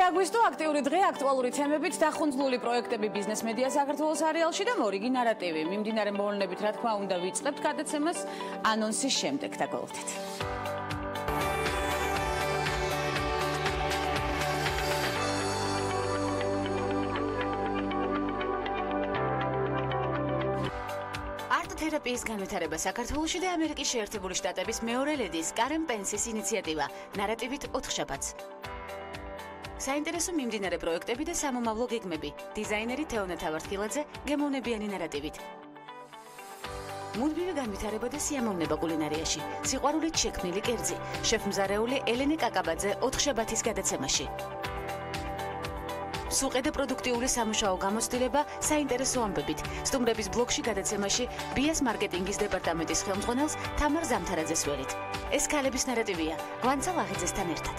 აგვისტო აქტიური დღე აქტუალური თემებით დახუნძლული პროექტები ბიზნეს მედია საქართველოს არეალში და მორიგი ნარატივი. მიმდინარე მოვლენებით რა თქმა უნდა ვიწყებთ გადაცემას ანონსის შემდეგ დაგვალვდით. თერაპიის განვითარება საქართველოში და ამერიკის შეერთებული შტატების მეორე ლედის კარენ პენსის ინიციატივა ნარატივით 4 შაბათს. საინტერესო მიმდინარე პროექტები და სამომავლო გეგმები. დიზაინერი თეონა თავართქილაძე გემოვნებიანი ნარატივით. მუდმივი განვითარება და სიამოვნება კულინარიაში. სიყვარულით შექმნილი კერძი. შეფმზარეული ელენე კაკაბაძე 4 შაბათის გადაცემაში. სუყე და პროდუქტიული სამუშაო გამოცდილება საინტერესო ამბებით. სტუმრების ბლოგში გადაცემაში ბიას მარკეტინგის დეპარტამენტის ხელმძღვანელს თამარ ზამთარაძეს ველით. ეს ქალების ნარატივია. გვანცა ლაღიძესთან ერთად.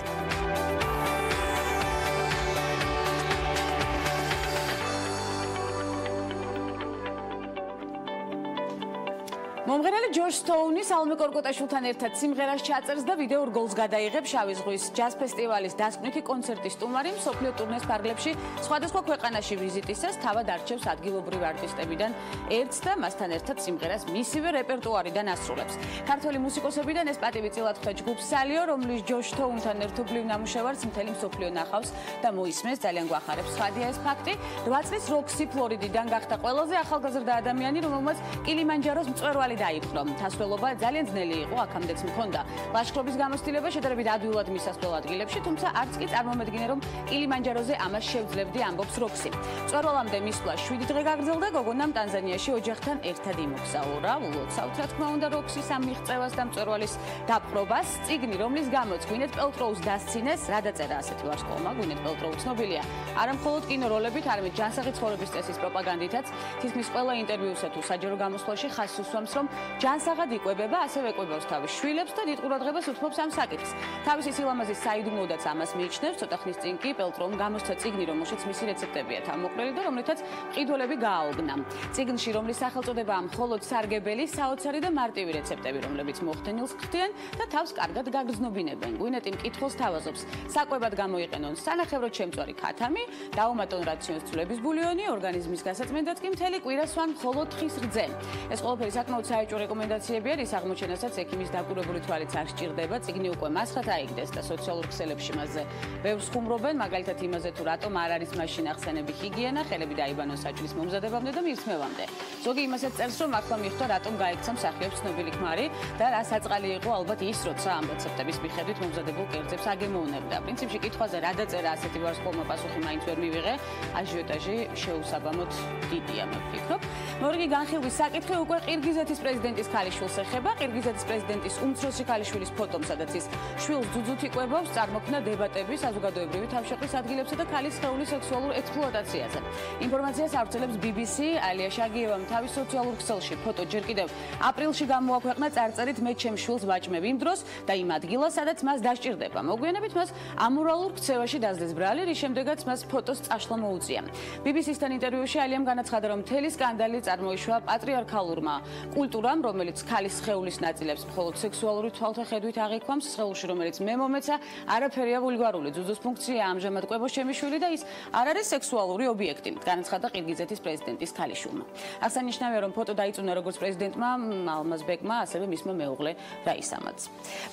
მომღერალი ჯოშ სტოუნის ალმე კორკოტაშვილთან ერთად სიმღერას ჩაწერს და ვიდეო რგოლს გადაიღებს შავი ზღვის ჯაზ ფესტივალის დასკვნითი კონცერტის სტუმარი მსოფლიო ტურნეს ფარგლებში სხვადასხვა ქვეყანაში ვიზიტისას თავად არჩევს ადგილობრივი არტისტებიდან ერთს და მასთან ერთად სიმღერას მისივე რეპერტუარიდან ასრულებს. ქართველი მუსიკოსებიდან ეს პატივი წილად ხვდა ჯგუფ სალიო, რომლის ჯოშ სტოუნთან ერთობლივ ნამუშევარს მთელი მსოფლიო ნახავს და მოისმენს, ძალიან გვახარებს. ხადია ეს ფაქტი. 8 წლის როქსი ფლორიდიდან გახდა ყველაზე ახალგაზრდა ადამიანი, რომელმაც კილიმანჯაროს მწვერვალი დაიპყრო. თასველობა ძალიან ძნელი იყო, აქამდეც მქონდა ლაშქრობის გამოცდილება შედარებით ადვილად მისასვლელ ადგილებში, თუმცა არც კი წარმომედგინე, რომ კილიმანჯაროზე ამას შევძლებდი, ამბობს როქსი. მწვერვალამდე მისვლა 7 დღე გაგრძელდა, გოგონამ ტანზანიაში ოჯახთან ერთად იმოგზაურა. ულოცავთ, რა თქმა უნდა, როქსის ამ მიღწევას და მწვერვალის დაპყრობას. წიგნი, რომლის გამოც გვინეთ პელტროუს დასცინეს, რა დაწერა ასეთი ვარსკვლავმა. გვინეთ პელტროუ ცნობილია არა მხოლოდ კინოროლებით, არამედ ჯანსაღი ცხოვრების წესის პროპაგანდითაც. თითქმის ყველა ინტერვიუსა თუ საჯარო გამოსვლაში ხაზს უსვამს, რომ ჯანსაღად იკვებება, ასევე იკვებავს თავის შვილებს და დიდ ყურადღებას უთმობს ამ საკითხს. თავისი სილამაზის საიდუმლოდაც ამას მიიჩნევს. ცოტა ხნის წინ კი პელტროუმ გამოსცა წიგნი, რომელშიც მისი რეცეპტებია თავმოყრილი და რომლითაც ყიდველები გააოგნა. წიგნში, რომლის სახელწოდებაა მხოლოდ სარგებელი, საოცარი და მარტივი რეცეპტები, რომლებიც მოხდენილს ხდიან და თავს კარგად გაგრძნობინებენ. გვინეტი მკითხველს თავაზობს. საკვებად გამოიყენონ სანახევროდ შემწვარი ქათამი, დაუმატონ რაციონს ცვლების ბულიონი, ორგანიზმის გასაწმენდად კი მთელი კვირა სვან მხოლოდ ხის რძე. ეს ყველაფერი საკმაოდ საეჭვო რეკომენდაციებია, რის აღმოჩენასაც ექიმის დაკვირვებული თვალიც არ სჭირდება. წიგნი უკვე მასხად აიგდეს და სოციალურ ქსელებში მასზე ბევრს ხუმრობენ, მაგალითად იმაზე თუ რატომ არ არის მაშინ ახსენები ჰიგიენა, ხელები დაიბანონ საჭმლის მომზადებამდე და მირთმევამდე. ზოგი იმასაც წერს, რომ ახლა მიხვდა რატომ გაიქცა მსახიობს ცნობილი ქმარი და რა საწყალი იყო ალბათ ის, როცა ამ რეცეპტების მიხედვით მომზადებულ კერძებს აგემოვნებდა. პრინციპში კითხვაზე რა დაწერა ასეთი ვარსკვლავმა პასუხი მაინც ვერ მივიღე. აჟიოტაჟი შეუსაბამოდ დიდია, მე ვფიქრობ. მორიგი განხილვის საკითხი უკვე ყირგიზეთის პრეზიდენტის ქალიშვილს ეხება. ყირგიზეთის პრეზიდენტის უმცროსი ქალიშვილის ფოტომ, სადაც ის შვილს ძუძუთ იკვებავს, წარმოქმნა დებატები საზოგადოებრივი თავშეყრის ადგილებსა და ქალის სხეულის სექსუალურ ექსპლუატაციაზე. ინფორმაციას ავრცელებს BBC. ალია შაგიევამ თავის სოციალურ ქსელში ფოტო ჯერ კიდევ აპრილში გამოაქვეყნა წარწერით „მე ჩემს შვილს ვაჭმევ იმ დროს და იმ ადგილას, სადაც მას დასჭირდება“. მოგვიანებით მას ამორალურ ქცევაში დაძლეს ბრალი, რის შემდეგაც მას ფოტოს წაშლა მოუწია. BBC-სთან ინტერვიუში ალიამ განაცხადა, რომ მთელი სკანდალი წარმოიშვა პატრიარქალურმა კულტურამ, რომელიც ქალის სხეულის ნაწილებს მხოლოდ სექსუალური თვალთახედვით აღიქვამს, სხეულში, რომელიც მე მომეცა, არაფერია ვულგარული. ძუძუს ფუნქცია ამჟამად კვებოს ჩემი შვილი და ის არ არის სექსუალური ობიექტი, განაცხადა ყირგიზეთის პრეზიდენტის ქალიშვილმა. აღსანიშნავია, რომ ფოტო დაიწუნა როგორც პრეზიდენტმა ალმაზბეკმა, ასევე მისმა მეუღლე რაისამაც.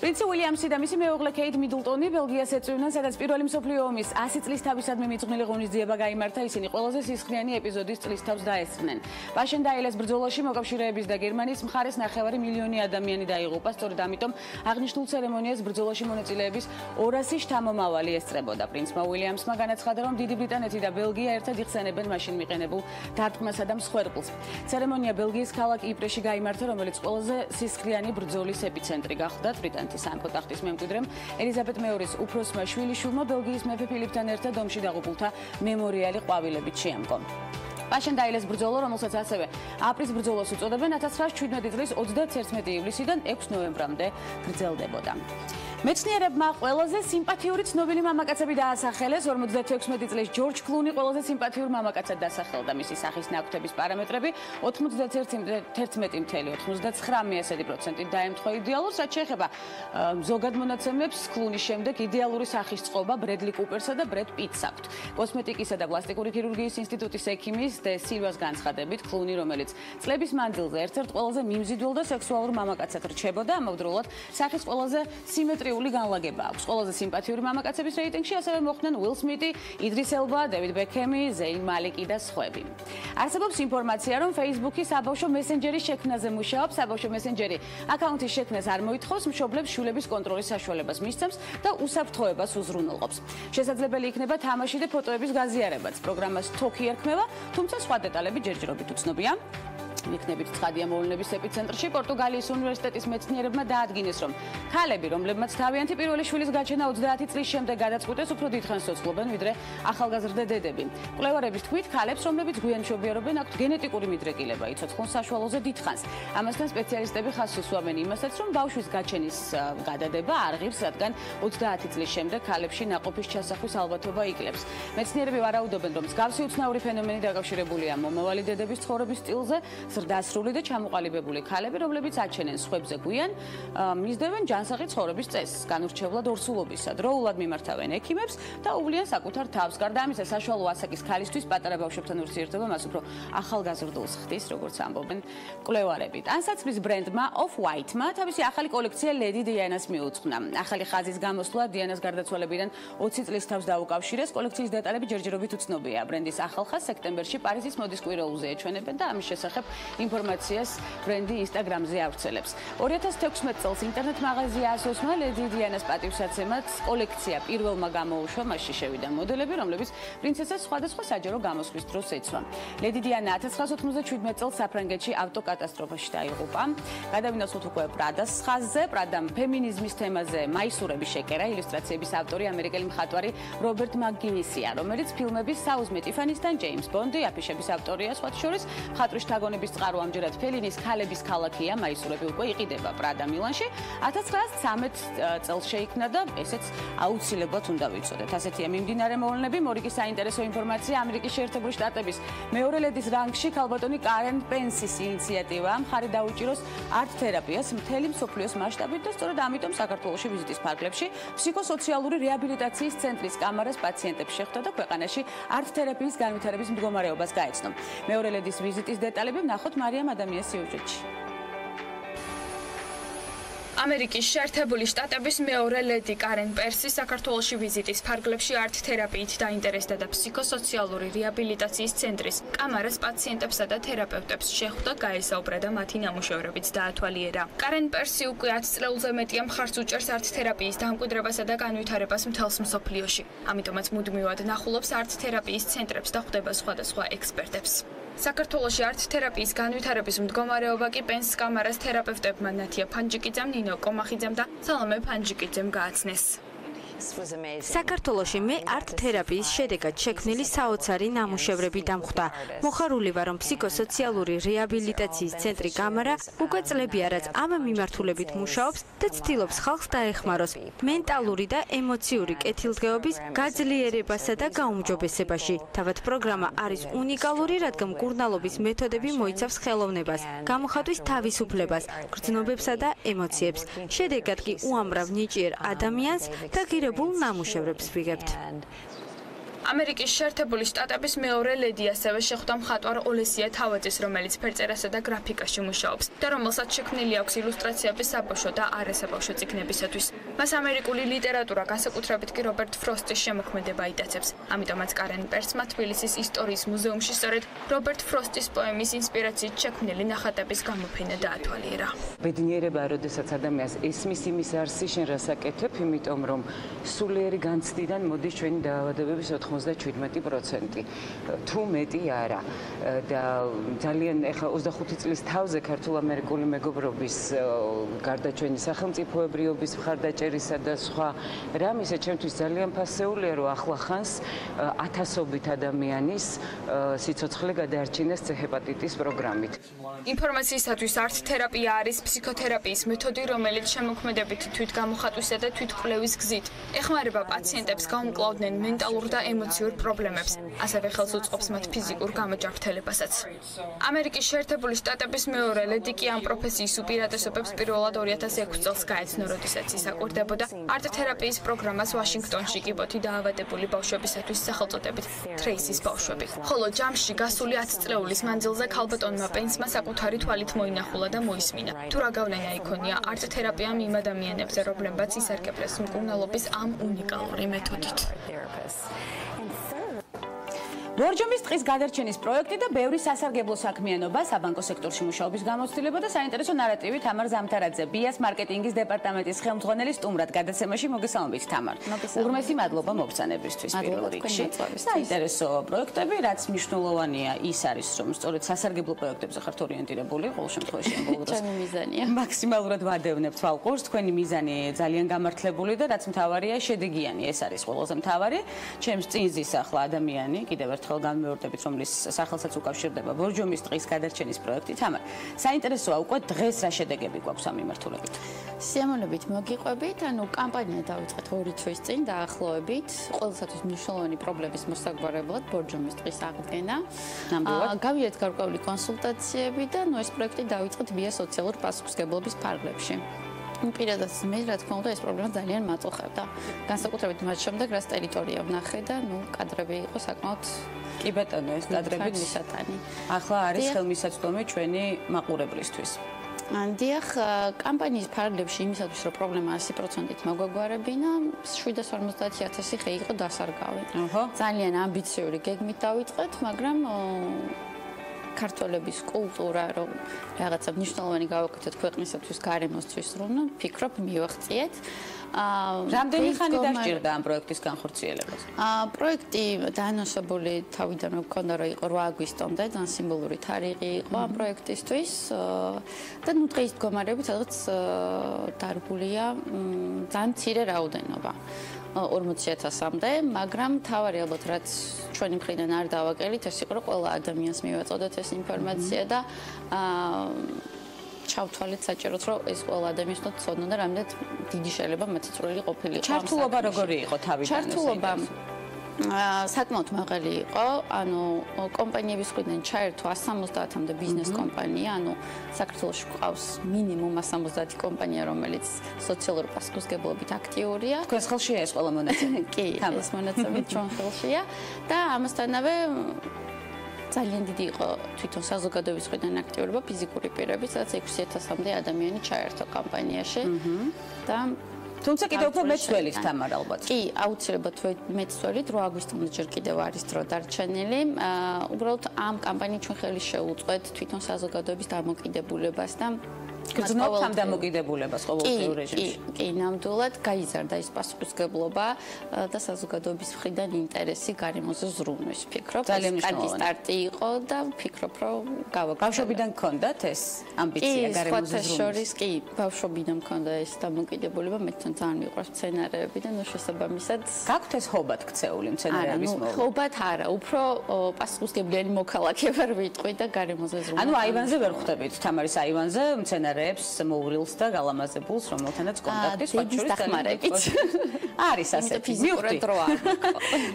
პრინცი უილიამსი და მისი მეუღლე კეით მიდლტონი ბელგიას ეწვივნენ, სადაც პირველი მსოფლიო ომის 100 წლის თავისადმი მიძღვნილი ღონისძიება გაიმართა. ისინი ყველაზე სისხლიანი ეპიზოდის წლისთავს დაესწრნენ. პაშენდაილეს ბრძოლაში მოკავშირეების და გერმანიის მხარეს 9 მილიონი ადამიანი დაიღუპა. სწორედ ამიტომ აღნიშნულ ცერემონიას ბრძოლაში მონაწილეების 200 შთამომავალი ესწრებოდა. პრინცმა უილიამსმა განაცხადა, რომ დიდი ბრიტანეთი და ბელგია ერთად იხსენებენ მაშინ მიყენებულ დარტყმასა და მსხვერპლს. ცერემონია ბელგიის ქალაქ იპრეში გაიმართა, რომელიც ყველაზე სისხლიანი ბრძოლის ეპიცენტრი გახდა. ბრიტანეთის სამეფო ტახტის მემკვიდრემ ელიზაბეთ მეორის უფროსმა შვილიშვილმა ბელგიის მეფე ფილიპთან ერთად ომში დაღუპულთა მემორიალი ყვავილებით შეამკო. პაშენ დაილეს ბრძოლა, რომელსაც ასევე აპრის ბრძოლას უწოდებენ 1917 წლის 31 ივლისიდან 6 ნოემბრამდე გრძელდებოდა. მეცნიერებმა ყველაზე სიმპათიური ცნობილი მამაკაცები დაასახელეს. 56 წლის ჯორჯ კლუნი ყველაზე სიმპათიურ მამაკაცად დასახელდა. მისი სახის ნაკვთების პარამეტრები 91.99% დაემთხვა იდეალურს, რაც შეეხება ზოგად მონაცემებს კლუნის შემდეგ იდეალური სახის წყობა ბრედლი კუპერსა და ბრედ პიტს აქვთ. კოსმეტიკისა და პლასტიკური ქირურგიის ინსტიტუტის ექიმის დე სილვას განცხადებით, კლუნი, რომელიც წლების მანძილზე ერთ-ერთ ყველაზე მიმზიდველ და სექსუალურ მამაკაცად რჩებოდა, ამავდროულად სახის ყველაზე სიმეტრიული განლაგება აქვს. ყველაზე სიმპათიური მამაკაცების რეიტინგში ასევე მოხვდნენ უილ სმიტი, იდრის ელბა, დევიდ ბექემი, ზეინ მალიკი და სხვები. არსებობს ინფორმაცია, რომ Facebook-ი საბავშვო მესენჯერის შექმნაზე მუშაობს. საბავშვო მესენჯერი აკაუნთის შექმნას არ მოითხოვს, მშობლებს შვილების კონტროლის საშუალებას მისცემს და უსაფრთხოებას უზრუნველყოფს. შესაძლებელი იქნება თამაში და ფოტოების გაზიარებაც. პროგრამას თოქი ერქმევა, თუმცა სხვა დეტალები ჯერჯერობით უცნობია. იქნებით ცხადია მოვლენების ეპიცენტრში პორტუგალიის უნივერსიტეტის მეცნიერებმა დაადგინეს, რომ ქალები, რომლებმაც თავიანთი პირველი შვილის გაჩენა 30 წლის შემდეგ გადაწყვიტეს, უფრო დიდხანს ცოცხლობენ, ვიდრე ახალგაზრდა დედები. კვლევარების თქმით, ქალებს, რომლებიც გვიან მშობიარობენ, აქვთ გენეტიკური მიდრეკილება, იცოცხლონ საშუალოზე დიდხანს. ამასთან სპეციალისტები ხაზს უსვამენ იმასაც, რომ ბავშვის გაჩენის გადადება არ ღირს, რადგან 30 წლის შემდეგ ქალებში ნაყოფის ჩასახვის ალბათობა იკლებს. მეცნიერები ვარაუდობენ, რომ მსგავსი უცნაური ფენომენი დაკავშირებულია მომავალი დედების ცხოვრების სტილზე. ზრდასრული და ჩამოყალიბებული ქალები, რომლებიც აჩენენ სხვებზე გვიან, მისდევენ ჯანსაღი ცხოვრების წესს, განურჩევლად ორსულობისა, დროულად მიმართავენ ექიმებს და უვლიან საკუთარ თავს. გარდა ამისა, საშუალო ასაკის ქალისთვის პატარა ბავშვებთან ურთიერთობა მას უფრო ახალგაზრდულს ხდის, როგორც ამბობენ კვლევარები. ტანსაცმლის ბრენდმა Off-White-მა თავისი ახალი კოლექცია ლედი დიანას მიუძღვნა. ახალი ხაზის გამოსვლა დიანას გარდაცვალებიდან 20 წლის თავს დაუკავშირეს. კოლექციის დეტალები ჯერჯერობით უცნობია. ბრენდის ახალ ხაზს სექტემბერში პარიზის მოდის კვირაულზე ეჩვენებენ და ამის შესახებ ინფორმაციას ბრენდი ინსტაგრამზე ავრცელებს. 2016 წელს ინტერნეტ მაღაზია ASOS-მა ლედი დიანას პატივსაცემად კოლექცია პირველმა გამოუშვა, მასში შევიდა მოდელები, რომლებიც პრინცესას სხვადასხვა საჯარო გამოსვლის დროს ეცვა. ლედი დიანა 1997 წელს საფრანგეთში ავტოკატასტროფაში დაიღუპა. გადავინახოთ უკვე პრადას ხაზზე, პრადამ ფემინიზმის თემაზე მაისურები შეკერა. ილუსტრაციების ავტორი ამერიკელი მხატვარი რობერტ მაკგინისია, რომელიც ფილმების საუზმე ტიფანისთან ჯეიმს ბონდი აფიშების ავტორია, სხვა შორის მხატვრის შთაგონების წყარო ამჯერად ფელინის ქალების ქალაქია, მაისურები უკვე იყიდება პრადა მილანში. 1913 წელს შეიქმნა და ესეც აუცილებლად უნდა ვიცოდეთ. ასეთია მიმდინარე მოვლენები. მორიგი საინტერესო ინფორმაცია ამერიკის შეერთებული შტატების მეორე ლედის რანგში ქალბატონი კარენ პენსის ინიციატივა მხარი დაუჭიროს არტ თერაპიას მთელი მსოფლიოს მასშტაბით და სწორედ ამიტომ საქართველოში ვიზიტის ფარგლებში ფსიქოსოციალური რეაბილიტაციის ცენტრის კამარას პაციენტებს შეხვდა და ქვეყანაში არტ თერაპიის განვითარების მდგომარეობას გაეცნო. მეორე ლედის ვიზიტის დეტალები ვნახოთ მარიამ ადამიანის სიუჟეტში. ამერიკის შეერთებული შტატების მეორე ლედი კარენ პერსი საქართველოში ვიზიტის ფარგლებში არტ თერაპიით დაინტერესდა და ფსიქოსოციალური რეაბილიტაციის ცენტრის კამარას პაციენტებსა და თერაპევტებს შეხვდა, გაესაუბრა და მათი ნამუშევრებიც დაათვალიერა. კარენ პერსი უკვე 10 წელზე მეტია მხარს უჭერს არტ თერაპიის დამკვიდრებასა და განვითარებას მთელს მსოფლიოში. ამიტომაც მუდმივად ნახულობს არტ თერაპიის ცენტრებს და ხვდება სხვადასხვა ექსპერტებს. საქართველოში არტ თერაპიის განვითარების მდგომარეობა კი პენს კამარას თერაპევტებმა ნათია ფანჯიკიძემ, ნინო კომახიძემ და სალომე ფანჯიკიძემ გააცნეს. საქართველოში მე არტ თერაპიის შედეგად შექმნილი საოცარი ნამუშევრები დამხვდა. მოხარული ვარ, რომ ფსიქოსოციალური რეაბილიტაციის ცენტრი კამარა უკვე წლებია, რაც ამ მიმართულებით მუშაობს და ცდილობს ხალხს დაეხმაროს მენტალური და ემოციური კეთილდღეობის გაძლიერებასა და გაუმჯობესებაში. თავად პროგრამა არის უნიკალური, რადგან მკურნალობის მეთოდები მოიცავს ხელოვნებას, გამოხატვის თავისუფლებას, გრძნობებსა და ემოციებს. შედეგად კი უამრავ ნიჭიერ ადამიანს და ნამუშევრებს ვიღებთ. ამერიკის შეერთებული შტატების მეორე ლედი ასევე შეხვდა მხატვარ ოლესია თავაძეს, რომელიც ფერწერასა და გრაფიკაში მუშაობს და რომელსაც შექმნილი აქვს ილუსტრაციები საბავშვო და არასაბავშვო წიგნებისათვის. მას ამერიკული ლიტერატურა, განსაკუთრებით კი რობერტ ფროსტის შემოქმედება იტაცებს. ამიტომაც კარენ პერსმა თბილისის ისტორიის მუზეუმში სწორედ რობერტ ფროსტის პოემის ინსპირაციით შექმნილი ნახატების გამოფენა დაათვალიერა. ბედნიერება, როდესაც ადამიანს ესმის იმის არსი, შენ რას აკეთებ, იმიტომ რომ სულიერი განცდიდან მოდის ჩვენი დაავადებების 90 97%. თუ მეტი არა. და ძალიან ეხლა 25 წლის თავზე ქართულ-ამერიკული მეგობრობის გარდა ჩვენი სახელმწიფოებრიობის მხარდაჭერისა და სხვა რამ ისე ჩემთვის ძალიან ფასეულია, რომ ახლახანს ათასობით ადამიანის სიცოცხლე გადაარჩინეს C-ჰეპატიტის პროგრამით. ინფორმაციისათვის არტ თერაპია არის ფსიქოთერაპიის მეთოდი, რომელიც შემოქმედებით თვითგამოხატვისა და თვითკვლევის გზით ეხმარება პაციენტებს გაუმკლავდნენ მენტალურ და ემოციურ პრობლემებს, ასევე ხელს უწყობს მათ ფიზიკურ გამოჯანმრთელებასაც. ამერიკის შეერთებული შტატების მეორე ლედი კი ამ პროფესიის უპირატესობებს პირველად 2006 წელს გაეცნო, როდესაც ის აკვირდებოდა არტ თერაპიის პროგრამას ვაშინგტონში კიბოთი დაავადებული ბავშვებისათვის სახელწოდებით ტრეისის ბავშვები. ხოლო ჯამში გასული 10 წლეულის მანძილზე ქალბატონმა პენსმა საკუთარი თვალით მოინახულა და მოისმინა. თუ რა გავლენა იქონია არტ თერაპიამ იმ ადამიანებზე, რომლებმაც ისარგებლეს მკურნალობის ამ უნიკალური მეთოდით. ბორჯომის ტყის გადარჩენის პროექტი და ბევრი სასარგებლო საქმიანობა, საბანკო სექტორში მუშაობის გამოცდილება და საინტერესო ნარატივი თამარ ზამთარაძე, ბიას მარკეტინგის დეპარტამენტის ხელმძღვანელი სტუმრად გადაცემაში მოგესალმებით თამარ. უღრმესი მადლობა მოგწანებისთვის პირველ რიგში. საინტერესო პროექტები, რაც მნიშვნელოვანია, ის არის, რომ სწორედ სასარგებლო პროექტებზე ხართ ორიენტირებული, ყოველ შემთხვევაში ამ ბოლო დროს. ჩემი მიზანია. მაქსიმალურად ვადევნებთ თვალყურს, თქვენი მიზანი ძალიან გამართლებული და რაც მთავარია, შედეგიანი, ეს არის ყველაზე მთავარი. ჩემს წინზის ახლა ადამიანი, კიდევ ერთხელ განმეორდებით, რომლის სახელსაც უკავშირდება ბორჯომის ტყის გადარჩენის პროექტი. თამარ, საინტერესოა უკვე დღეს რა შედეგები გვაქვს ამ მიმართულებით? სიამოვნებით მოგიყვებით, ანუ კამპანია დავიწყეთ 2 თვის წინ დაახლოებით, ყველასათვის მნიშვნელოვანი პრობლემის მოსაგვარებლად ბორჯომის ტყის აღდგენა. გავიეთ გარკვეული კონსულტაციები და ეს პროექტი დავიწყეთ ბიას სოციალურ პასუხისმგებლობის ფარგლებში. პირადად მე რა თქმა უნდა ეს პრობლემა ძალიან მაწუხებდა. განსაკუთრებით მათ შემდეგ რაც ტერიტორია ვნახე და კადრები იყო საკმაოდ კი ბატონო, ეს კადრები მისატანი. ახლა არის ხელმისაწვდომი ჩვენი მაყურებლისთვის. დიახ, კამპანიის ფარგლებში იმისათვის, რომ პრობლემა 100%-ით მოგვეგვარებინა, 750,000 ხე იყო დასარგავი. ძალიან ამბიციური გეგმით დავიწყეთ, მაგრამ ქართველების კულტურა, რომ რაღაცა მნიშვნელოვანი გავაკეთოთ ქვეყნისათვის, გარემოსთვის, რომ ფიქრობ მივახციეთ. რამდენი ხანი დასჭირდა ამ პროექტის განხორციელებას? პროექტი დაანონსებული თავიდანვე მქონდა, რომ იყო 8 აგვისტომდე, ძალიან სიმბოლური თარიღი იყო ამ პროექტისთვის და დღეის მდგომარეობით სადღაც დარგულია ძალიან მცირე რაოდენობა. 40,000-მდე, მაგრამ თავარი ალბათ რაც ჩვენი მხრიდან არ დავაკელით, ეს იყო რომ ყველა ადამიანს მივაწოდოთ ეს ინფორმაცია და ჩავთვალეთ საჭიროდ რომ ეს ყველა ადამიანს ცოდნა და რამდენად დიდი შეიძლება მათი წვლილი ყოფილიყო. ჩართულობა როგორი იყო თავიდან? ჩართულობა საკმაოდ მაღალი იყო, ანუ კომპანიების მხრიდან ჩაერთო 170-მდე ბიზნეს კომპანია, ანუ საქართველოში გვყავს მინიმუმ 170 კომპანია, რომელიც სოციალური პასუხისმგებლობით აქტიურია. თქვენს ხელშია ეს ყველა მონაცემი? კი, ეს მონაცემი ჩვენ ხელშია და ამასთანავე ძალიან დიდი იყო თვითონ საზოგადოების მხრიდან აქტიურობა ფიზიკური პირების, სადაც 6,000-მდე ადამიანი ჩაერთო კამპანიაში და თუმცა კიდევ უფრო მეცველით თამარ ალბათ. კი, აუცილებლად მეცველით 8 აგვისტომდე ჯერ კიდევ არის დრო დარჩენილი. უბრალოდ ამ კამპანიით ჩვენ ხელი შეუწყეთ თვითონ საზოგადოების დამოკიდებულებას და გრძნობთ ამ დამოკიდებულებას ყოველდღიურ რეჟიმში. კი, ნამდვილად გაიზარდა ის პასუხისმგებლობა და საზოგადოების მხრიდან ინტერესი გარემოზე ზრუნვის. ფიქრობ, ძალიან კარგი სტარტი იყო და ფიქრობ, რომ გავაკეთე. ბავშვობიდან გქონდათ ეს ამბიცია გარემოზე ზრუნვის? კი, ბავშვობიდან მქონდა ეს დამოკიდებულება, მე ძალიან მიყვარს მცენარეები და შესაბამისად გაქვთ ეს ჰობად ქცეული მცენარეების მოვლა? ჰობად არა, უფრო პასუხისმგებლიანი მოქალაქე ვარ ვიტყვი და გარემოზე ზრუნვა. ანუ აივანზე ვერ ხვდებით თამარის აივანზე მცენარეებს, მოურილს და გალამაზებულს, რომელთანაც კონტაქტი სხვა შორის დახმარებით. არის ასეთი.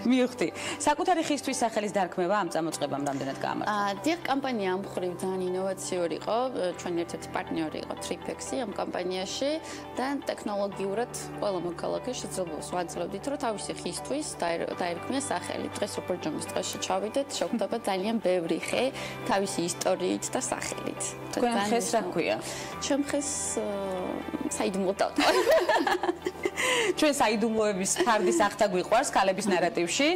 მივხვდი. საკუთარი ხისთვის სახელის დარქმევა ამ წამოწყებამ რამდენად გაამართლა? დიახ, კამპანია ამ მხრივ ძალიან ინოვაციური იყო. ჩვენი ერთ-ერთი პარტნიორი იყო Tripexi ამ კამპანიაში და ტექნოლოგიურად ყველა მოქალაქე შეძლებას ვაძლევდით, რომ თავისი ხისთვის დაერქმია სახელი. დღეს რო ბორჯომის ტყეში ჩავიდეთ, შეგვხვდება ძალიან ბევრი ხე თავისი ისტორიით და სახელით. თქვენ ხეს რა ქვია? ჩემხეს საიდუმლოდ დავტოვე. ჩვენ საიდუმლოების ფარდის ახთა გვიყვარს ქალების ნარატივში.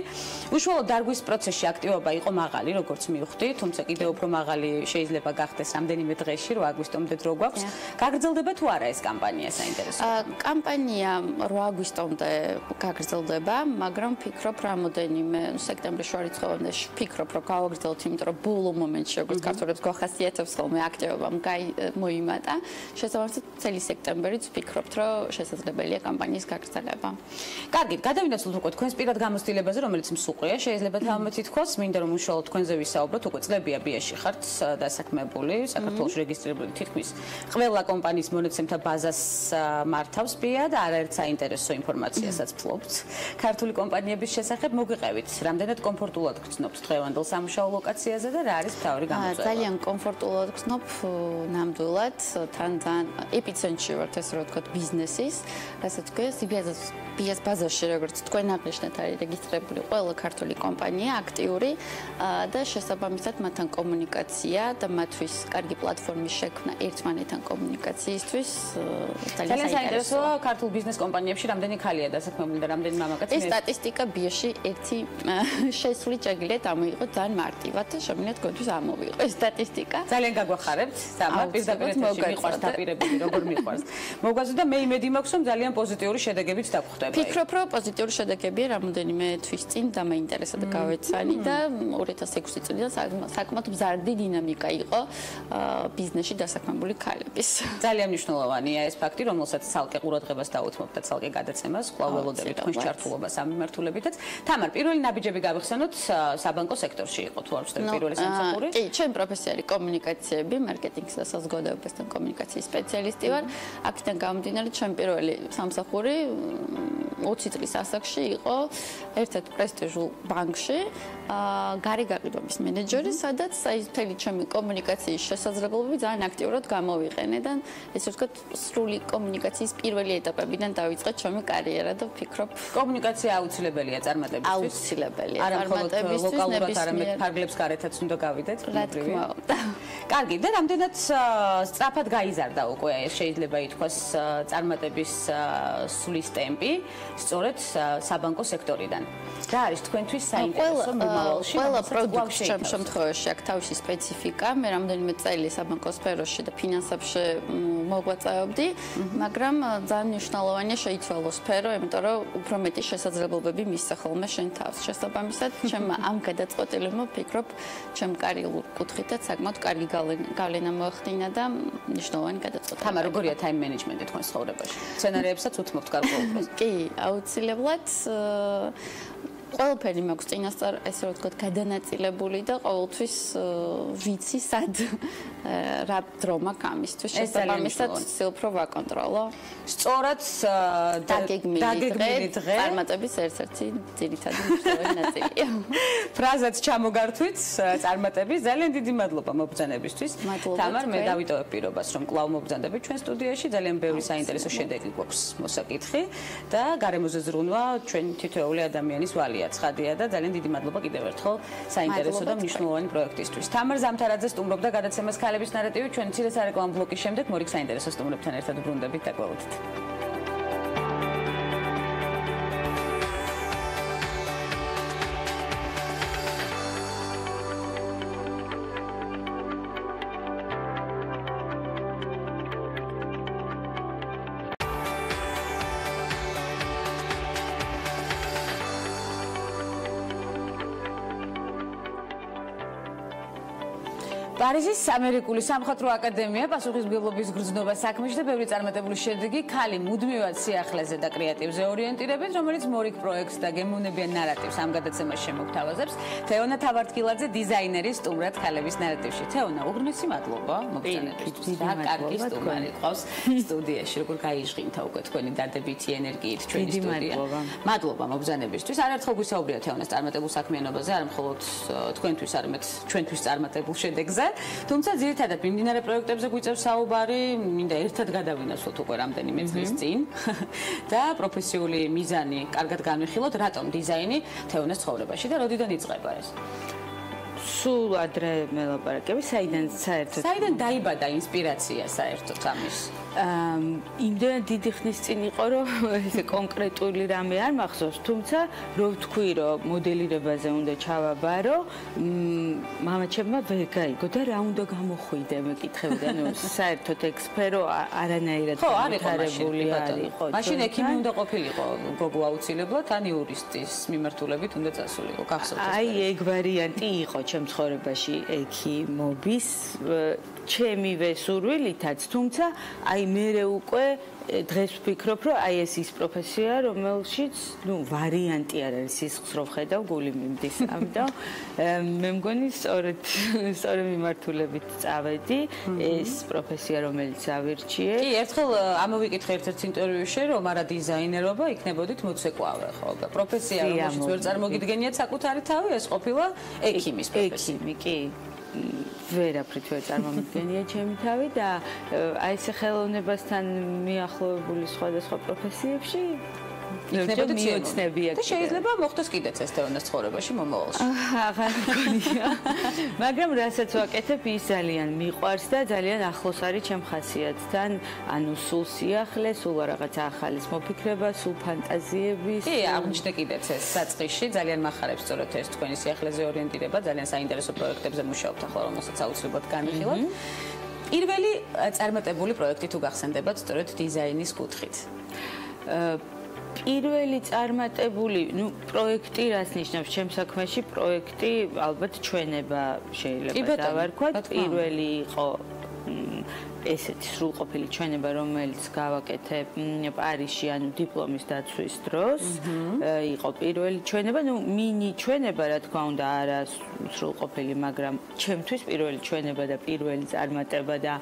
უშუალოდ დარგვის პროცესში აქტივობა იყო მაღალი, როგორც მივხვდი, თუმცა კიდევ უფრო მაღალი შეიძლება გახდეს რამდენიმე დღეში, რო აგვისტომდე დრო გვაქვს. გაგრძელდება თუ არა ეს კამპანია საინტერესოა? კამპანია 8 აგვისტომდე გაგრძელდება, მაგრამ ვფიქრობ რამოდენიმე სექტემბრის შუა რიცხვებამდე ვფიქრობ, რომ გავაგრძელოთ, იმიტომ რომ ბოლო მომენტში როგორც ქართველებს გვახასიათებს ხოლმე აქტივობამ მოიმატა. შესაბამისად, წელი სექტემბერიც ვფიქრობთ, რომ შესაძლებელია კამპანიის გაგრძელება. კარგით, გადავინაცვლოთ უკვე თქვენს პირად გამოცდილებაზე, რომელიც მსუყრია, შეიძლება თამამეთი თქვას, მინდა რომ უშუალოდ თქვენზე ვისაუბროთ, უკვე წლებია ბიაში ხართ დასაქმებული, საქართველოში რეგისტრირებული თითქმის ყველა კომპანიის მონაცემთა ბაზას მართავს ბია და არაერთ საინტერესო ინფორმაციასაც ფლობთ. ქართული კომპანიების შესახებ მოგვიყევით, რამდენად კომფორტულად გრძნობთ დღევანდელ სამუშაო ლოკაციაზე და რა არის მთავარი გამოწვევა? ძალიან კომფორტულად გრძნობ, ნამდვილად, თან ძალიან ეპიცენტრში ვართ, ესე რომ ვთქვათ, ბიზნესის, რასაც გვეს ბიას ბაზარში, როგორც თქვენ აღნიშნეთ, არის რეგისტრირებული ყველა ქართული კომპანია, აქტიური და შესაბამისად მათთან კომუნიკაცია და მათთვის კარგი პლატფორმის შექმნა ერთმანეთთან კომუნიკაციისთვის ძალიან საინტერესოა ქართულ ბიზნეს კომპანიებში რამდენი ქალია დასაქმებული და რამდენი მამაკაცი. ეს სტატისტიკა ბიაში ერთი შესული ჭეგლია დამოიღო ძალიან მარტივად და შემიძლიათ თქვენთვის ამოვიღო ეს სტატისტიკა. ძალიან გაგვახარებთ, თამარ, პირდაპირ მიყვარს დაპირებული, როგორ მიყვარს. მოგვაზრდა და მე იმედი მაქვს, რომ ძალიან პოზიტიური შედეგებიც დაგხვდება. ვფიქრობ, რომ პოზიტიური შედეგებია რამოდენიმე თვის წინ და მაინტერესად გავეცანი და 2006 წლიდან საკმაოდ მზარდი დინამიკა იყო ბიზნესში დასაქმებული ქალების. ძალიან მნიშვნელოვანია ეს ფაქტი, რომელსაც ცალკე ყურადღებას დაუთმობთ და ცალკე გადაცემას, კვლავ ველოდებით თქვენს ჩართულობას ამ მიმართულებითაც. თამარ, პირველი ნაბიჯები გავიხსენოთ საბანკო სექტორში იყო თუ არ ვცდები პირველი სამსახური? კი, ჩემი პროფესია არის კომუნიკაციები, მარკეტინგსა და საზოგადოებასთან კომუნიკაციის სპეციალისტი ვარ. აქედან გამომდინარე, ჩემი პირველი სამსახური 20 წლის ასაკში იყო ერთ-ერთ პრესტიჟულ ბანკში, გარეგაყიდვების მენეჯერი, სადაც მთელი ჩემი კომუნიკაციის შესაძლებლობები ძალიან აქტიურად გამოვიყენე და ესე ვთქვათ, სრული კომუნიკაციის პირველი ეტაპებიდან დავიწყე ჩემი კარიერა და ვფიქრობ, კომუნიკაცია აუცილებელია წარმატებისთვის. აუცილებელია წარმატებისთვის, ლოკალურად არამედ ფარგლებს გარეთაც უნდა გავიდეთ. რა თქმა უნდა. კარგი, და რამდენად სწრაფად გაიზარდა უკვე შეიძლება ითქვას წარმატების სulis ტემპი სწორედ საბანკო სექტორიდან. რა არის თქვენთვის საინტერესო მომავალში? ყველა პროდუქტი ჩემ შემთხვევაში აქვს თავისი სპეციფიკა. მე რამდენიმე წელი საბანკო სფეროში და ფინანსებში მოღვაწეობდი, მაგრამ ძალიან მნიშვნელოვანია შეიცვალო სფერო, იმიტომ რომ უფრო მეტი შესაძლებლობები მისცა ხოლმე შენ თავს. შესაბამისად, ჩემ ამ გადაწყვეტილებამ ვფიქრობ, ჩემ კარიერულ კუთხითაც საკმაოდ კარგი გავლენა მოახდინა და მნიშვნელოვანი გადაწყვეტილება. თამარ, როგორია ტაიმ მენეჯმენტი თქვენს ცხოვრებაში? სცენარებსაც უთმობთ გარკვეულწილად? კი, აუცილებლად ყველაფერი მაქვს წინასწარ, ესე რომ ვთქვათ, გადანაწილებული და ყოველთვის ვიცი სად რა დრო მაქვს ამისთვის. შესაბამისად, უფრო ვაკონტროლო. სწორად დაგეგმილი დღე წარმატების ერთ-ერთი ძირითადი მნიშვნელოვანი ნაწილია. ფრაზაც ჩამოგართვით წარმატების. ძალიან დიდი მადლობა მობრძანებისთვის. თამარ, მე დავიტოვებ პირობას, რომ კვლავ მობრძანდებით ჩვენ სტუდიაში. ძალიან ბევრი საინტერესო შედეგი გვაქვს მოსაკითხი და გარემოზე ზრუნვა ჩვენ თითოეული ადამიანის ვალია. ცხადია და ძალიან დიდი მადლობა კიდევ ერთხელ საინტერესო და მნიშვნელოვანი პროექტისთვის. თამარ ზამთარაძე სტუმრობდა გადაცემას ქალების ნარატივი. ჩვენ მცირე სარეკლამო ბლოკის შემდეგ მორიგ საინტერესო სტუმრებთან ერთად ვბრუნდებით და გველოდით. პარიზის ამერიკული სამხატვრო აკადემია პასუხისმგებლობის გრძნობა საქმეში და ბევრი წარმატებული შედეგი ქალი მუდმივად სიახლეზე და კრეატივზე ორიენტირებით, რომელიც მორიგ პროექტს და გემოვნებიან ნარატივს ამ გადაცემას შემოგთავაზებს. თეონა თავართქილაძე, დიზაინერი, სტუმრად ქალების ნარატივში. თეონა, უღრმესი მადლობა მოგწონებისთვის და კარგი სტუმარი ყავს სტუდიაში. როგორ გაიჟღინთა უკვე თქვენი დადებითი ენერგიით ჩვენი სტუდია. მადლობა მოგზანებისთვის. არაერთხელ გვისაუბრია თეონას წარმატებულ საქმიანობაზე, არა მხოლოდ თქვენთვის, არამედ ჩვენთვის წარმატებულ შედეგზე. თუმცა ძირითადად მიმდინარე პროექტებზე გვიწევს საუბარი, მინდა ერთად გადავინაცვლოთ უკვე რამდენიმე წლის წინ და პროფესიული მიზანი კარგად განვიხილოთ, რატომ დიზაინი თეონას ცხოვრებაში და როდიდან იწყება ეს? სულ ადრე მელაპარაკები, საერთოდ დაიბადა ინსპირაცია საერთოდ ამის? იმდენად დიდი ხნის წინ იყო, რომ ესე კონკრეტული რამე არ მახსოვს, თუმცა რო ვთქვი, რომ მოდელირებაზე უნდა ჩავაბარო, მამაჩემმა ვერ გაიგო და რა უნდა გამოხვიდე, მეკითხებოდა, ნუ საერთოდ ექსპერო არანაირად განვითარებული არ იყო. მაშინ ექიმი უნდა ყოფილიყო, გოგო აუცილებლად, ან იურისტის მიმართულებით უნდა წასულიყო, გახსოვთ? აი, ეგ ვარიანტი იყო ჩემ ცხოვრებაში ექიმობის, ჩემივე სურვილითაც, თუმცა აი მე უკვე დღეს ვფიქრობ, რომ აი ეს ის პროფესია, რომელშიც, ვარიანტი არ არის სისხლს რო ვხედავ, გული მიმდის, ამიტომ მე მგონი სწორედ მიმართულებით წავედი ეს პროფესია, რომელიც ავირჩიე. კი, ერთხელ ამოვიკითხე ერთ-ერთ ინტერვიუში, რომ არა დიზაინერობა, იქნებოდით მოცეკვავე, ხო? პროფესია, რომელშიც ვერ წარმოგიდგენიათ საკუთარი თავი, ეს ყოფილა ექიმის პროფესია. ექიმი, კი. ვერაფრით ვერ წარმომიდგენია ჩემი თავი და აი ეს ხელოვნებასთან მიახლოვებული სხვადასხვა პროფესიებში იქნებოდი მიოცნებია და შეიძლება მოხდეს კიდეც ეს თეონას ცხოვრებაში მომავალში. აღარ მგონია. მაგრამ რასაც ვაკეთებ, ის ძალიან მიყვარს და ძალიან ახლოს არის ჩემ ხასიათთან, ანუ სულ სიახლე, სულ რაღაცა ახალის მოფიქრება, სულ ფანტაზიების. კი, აღნიშნე კიდეც ეს საწყისში, ძალიან მახარებს სწორედ ეს თქვენი სიახლეზე ორიენტირება, ძალიან საინტერესო პროექტებზე მუშაობთ ახლა, რომელსაც აუცილებლად განვიხილავთ. პირველი წარმატებული პროექტი თუ გახსენდებათ სწორედ დიზაინის კუთხით. პირველი წარმატებული, პროექტი რას ნიშნავს ჩემ საქმეში? პროექტი ალბათ ჩვენება შეიძლება დავარქვათ. პირველი იყო ესეთი სრულყოფილი ჩვენება, რომელიც გავაკეთე პარიზში, ანუ დიპლომის დაცვის დროს. იყო პირველი ჩვენება, მინი ჩვენება, რა თქმა უნდა, არა სრულყოფილი, მაგრამ ჩემთვის პირველი ჩვენება და პირველი წარმატება და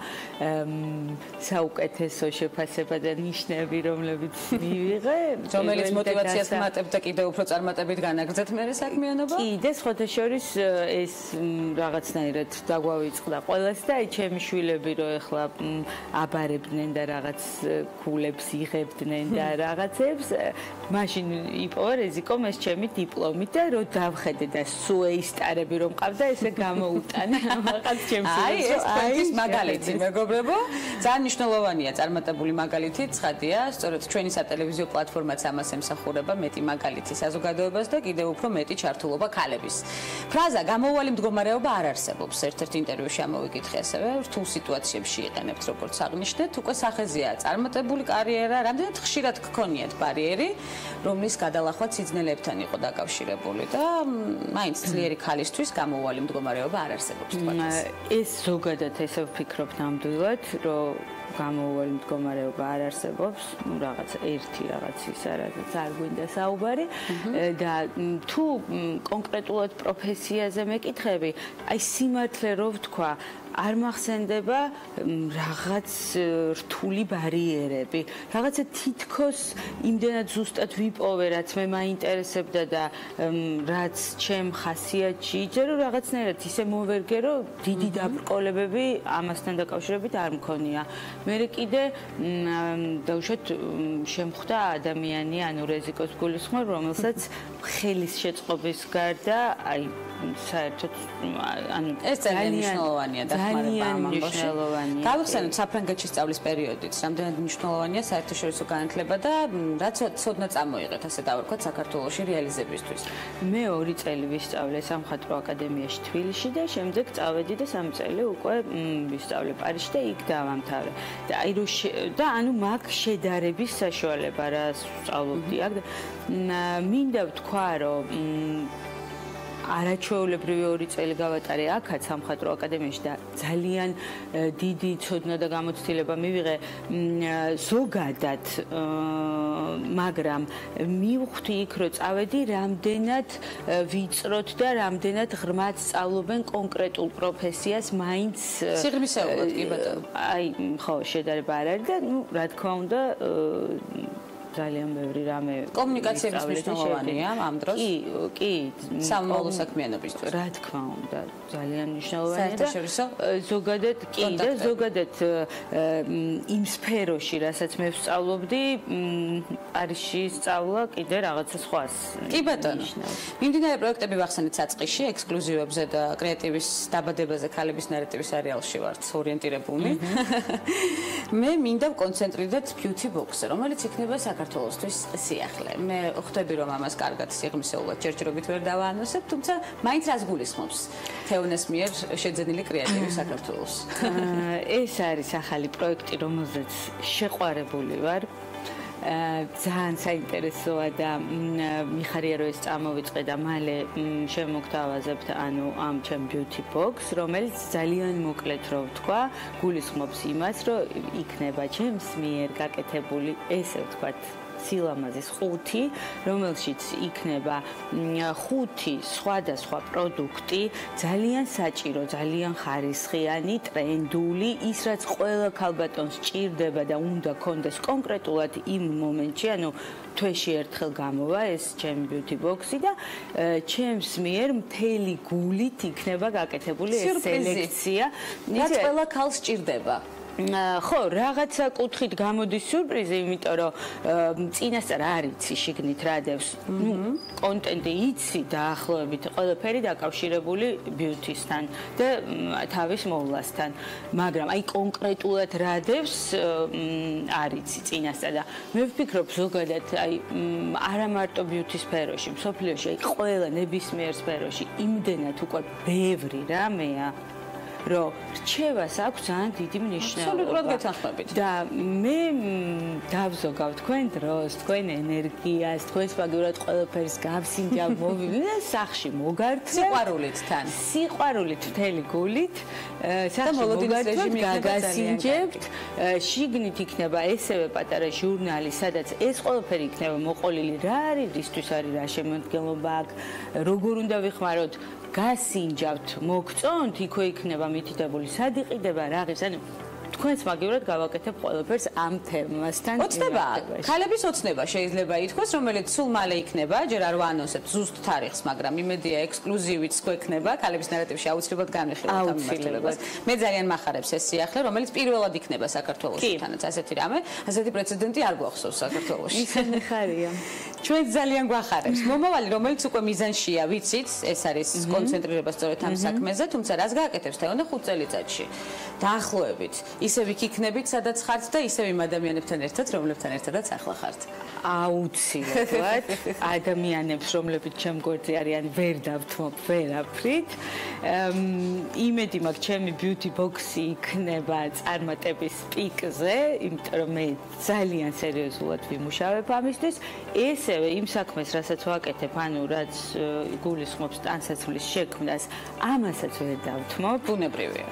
საუკეთესო შეფასება და ნიშნები, რომლებიც მივიღე, რომელიც მოტივაციას ხმატებ და კიდევ უფრო წარმატებით განაგრძეთ მე საქმიანობა? კი, და სხვათა შორის ეს რაღაცნაირად დაგვავიწყდა ყველას და აი ჩემი შვილები რო ეხლა აბარებდნენ და რაღაც გულებს იღებდნენ და რაღაცებს, მაშინ იპოვა რეზიკომ ეს ჩემი დიპლომი და რო დავხედე და სუეისტარები რომ მყავდა, ესე გამოუტანა რაღაც ჩემს სულს. აი ეს მაგალითი, მეგობრებო, ძალიან მნიშვნელოვანია წარმატებული მაგალითი, ცხადია, სწორედ ჩვენი სატელევიზიო პლატფორმაც ამას ემსახურება, მეტი მაგალითი საზოგადოებას და კიდევ უფრო მეტი ჩართულობა ქალების. ფრაზა გამოვალი მდგომარეობა არ არსებობს. ერთ-ერთ ინტერვიუში ამოვიკითხე ასევე, რთულ სიტუაციებში იყენებთ, როგორც აღნიშნეთ, უკვე სახეზეა წარმატებული კარიერა, რამდენად ხშირად გქონიათ ბარიერი, რომლის გადალახვა სიძნელებთან იყო დაკავშირებული და მაინც ძლიერი ქალისთვის გამოვალი მდგომარეობა არ არსებობს თქვა. ეს ზოგადად ესე ვფიქრობ ნამდვილად, რომ გამოვალი მდგომარეობა არ არსებობს, რაღაც ერთი რაღაც ისა, რაც არ გვინდა საუბარი და თუ კონკრეტულად პროფესიაზე მეკითხები, აი სიმართლე რო ვთქვა, არ მახსენდება რაღაც რთული ბარიერები. რაღაცა თითქოს იმდენად ზუსტად ვიპოვე, რაც მე მაინტერესებდა და რაც ჩემ ხასიათში იჯერო, რაღაცნაირად ისე მოვერგე, რომ დიდი დაბრკოლებები ამასთან დაკავშირებით არ მქონია. მე კიდე დაუშვათ შემხვდა ადამიანი, ანუ რეზიკოს გულისხმობ, რომელსაც ხელის შეწყობის გარდა, აი საერთოდ ანუ ეს ძალიან მნიშვნელოვანია დახმარება ამ ამბავში. გავიხსენოთ საფრანგეთში სწავლის პერიოდით, რამდენად მნიშვნელოვანია საერთაშორისო განათლება და რაც ცოდნა წამოიღეთ, ასე დავარქვათ, საქართველოში რეალიზებისთვის. მე 2 წელი ვისწავლე სამხატვრო აკადემიაში თბილისში და შემდეგ წავედი და 3 წელი უკვე ვისწავლე პარიზში და იქ დავამთავრე. და აი და ანუ მაგ შედარების საშუალება რა სწავლობდი აქ და მინდა ვთქვა, რომ არაჩვეულებრივი 2 წელი გავატარე აქაც სამხატვრო აკადემიაში და ძალიან დიდი ცოდნა და გამოცდილება მივიღე ზოგადად, მაგრამ მივხვდი იქ რომ წავედი, რამდენად ვიწროთ და რამდენად ღრმად სწავლობენ კონკრეტულ პროფესიას, მაინც სიღრმისეულად კი ბატონო. აი, ხო, შედარება არ არის და რა თქმა უნდა ძალიან ბევრი რამე კომუნიკაციების მნიშვნელოვანია ამ დროს. კი, სამომავლო საქმიანობისთვის. რა თქმა უნდა, ძალიან მნიშვნელოვანია და საერთაშორისო ზოგადად კი და ზოგადად იმ სფეროში, რასაც მე ვსწავლობდი, პარიზში სწავლა კიდე რაღაცა სხვას. კი ბატონო. მიმდინარე პროექტები ვახსენეთ საწყისში, ექსკლუზივებზე და კრეატივის დაბადებაზე ქალების ნარატივის სერიალში ვართ ორიენტირებული. მე მინდა ვკონცენტრირდეთ beauty box-ზე, რომელიც იქნება საქართველოსთვის სიახლე. მე ხვდები რომ ამას კარგად სიღრმისეულად ჯერჯერობით ვერ დავაანონსებ, თუმცა მაინც რას გულისხმობს თეონას მიერ შეძენილი კრეატივი საქართველოს. ეს არის ახალი პროექტი, რომელზეც შეყვარებული ვარ. ძალიან საინტერესოა და მიხარია რომ ეს წამოვიწყე და მალე შემოგთავაზებთ ამ ჩემ beauty box, რომელიც ძალიან მოკლედ რო ვთქვა, გულისხმობს იმას, რომ იქნება ჩემს მიერ გაკეთებული ესე ვთქვათ სილამაზის ხუთი, რომელშიც იქნება ხუთი სხვადასხვა პროდუქტი, ძალიან საჭირო, ძალიან ხარისხიანი, ტრენდული, ის რაც ყველა ქალბატონს ჭირდება და უნდა კონდეს კონკრეტულად იმ მომენტში, ანუ თვეში ერთხელ გამოვა ეს ჩემი beauty box-ი და ჩემს მიერ მთელი გულით იქნება გაკეთებული ეს სელექცია. რაც ყველა ქალს ჭირდება. ხო, რაღაცა კუთხით გამოდის სიურპრიზი, იმიტომ რომ წინასწარ არ იცი შიგნით რა დევს. კონტენტი იცი დაახლოებით ყველაფერი დაკავშირებული ბიუთისთან და თავის მოვლასთან, მაგრამ აი კონკრეტულად რა დევს არ იცი წინასწარ და მე ვფიქრობ ზოგადად აი არა მარტო ბიუთის სფეროში, მსოფლიოში აი ყველა ნებისმიერ სფეროში იმდენად უკვე ბევრი რამეა რომ რჩევას აქვს ძალიან დიდი მნიშვნელობა. აბსოლუტურად გეთანხმებით. და მე დავზოგავ თქვენ დროს, თქვენ ენერგიას, თქვენს მაგივრად ყველაფერს გავსინჯავ, მოვივლინე სახში მოგართვე. სიყვარულით თან. სიყვარულით მთელი გულით, სახში მოგართვე, გაგასინჯებთ. შიგნით იქნება ესევე პატარა ჟურნალი, სადაც ეს ყველაფერი იქნება მოყოლილი, რა არის, რისთვის არის, რა შემოდგენლობა აქვს, როგორ უნდა ვიხმაროთ. გასინჯავთ, მოგწონთ, იქვე იქნება მითითებული სად იყიდება, რაღის, ანუ თქვენს მაგივრად გავაკეთებ ყველაფერს ამ თემასთან. ოცნება, ქალების ოცნება შეიძლება ითქვას, რომელიც სულ მალე იქნება, ჯერ არ ვაანონსებთ ზუსტ თარიღს, მაგრამ იმედია ექსკლუზივიც გვექნება, ქალების ნარატივში აუცილებლად განვიხილავთ ამ მიმართულებას. მე ძალიან მახარებს ეს სიახლე, რომელიც პირველად იქნება საქართველოში თანაც ასეთი რამე, ასეთი პრეცედენტი არ გვახსოვს საქართველოში. ისე ხარია. ჩვენ ძალიან გვახარებს. მომავალი, რომელიც უკვე მიზანშია, ვიცით, ეს არის კონცენტრირება სწორედ ამ საქმეზე, თუმცა რას გააკეთებს თეონა 5 წელიწადში? დაახლოებით. ისევ იქნებით, სადაც ხართ და ისევ იმ ადამიანებთან ერთად, რომლებთან ერთადაც ახლა ხართ. აუცილებლად ადამიანებს, რომლებიც ჩემ გვერდზე არიან, ვერ დავთმობ ვერაფრით. იმედი მაქვს, ჩემი beauty box-ი იქნება წარმატების პიკზე, იმიტომ რომ მე ძალიან სერიოზულად ვიმუშავებ ამისთვის. ესევე იმ საქმეს, რასაც ვაკეთებ, ანუ რაც გულისხმობს ტანსაცმლის შექმნას, ამასაც ვერ დავთმობ. ბუნებრივია.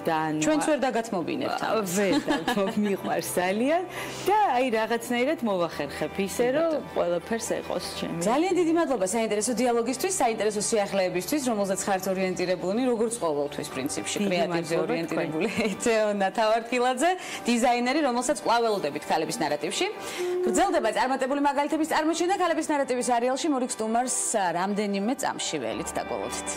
და ჩვენც ვერ დაგათმობინებთ ამას. ვერ დავთმობ, მიყვარს ძალიან და აი რაღაცნაირად მოვახერხებ ისე, რომ ყველაფერს ეყოს ჩემი. ძალიან დიდი მადლობა საინტერესო დიალოგისთვის, საინტერესო სიახლეებისთვის, რომელზეც ხართ ორიენტირებული, როგორც ყოველთვის პრინციპში კრეატივზე ორიენტირებული. თეონა თავართქილაძე, დიზაინერი, რომელსაც კვლაველოდებით ქალების ნარატივში. გრძელდება წარმატებული მაგალითების წარმოჩენა ქალების ნარატივის სერიალში მორიგ სტუმარს რამდენიმე წამში ველით დაგველოდით.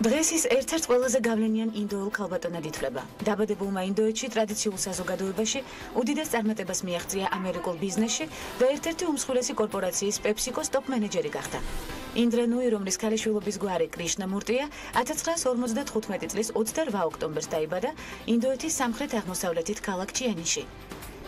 დღეს ის ერთ-ერთ ყველაზე გავლენიან ინდოელ ქალბატონად ითვლება. დაბადებულმა ინდოეთში ტრადიციულ საზოგადოებაში უდიდეს წარმატებას მიაღწია ამერიკულ ბიზნესში და ერთ-ერთი უმსხვილესი კორპორაციის PepsiCo-ს ტოპ მენეჯერი გახდა. ინდრა ნუი, რომლის ქალიშვილობის გვარი კრიშნა მურტია, 1955 წლის 28 ოქტომბერს დაიბადა ინდოეთის სამხრეთ-აღმოსავლეთით ქალაქ ჩიანიში.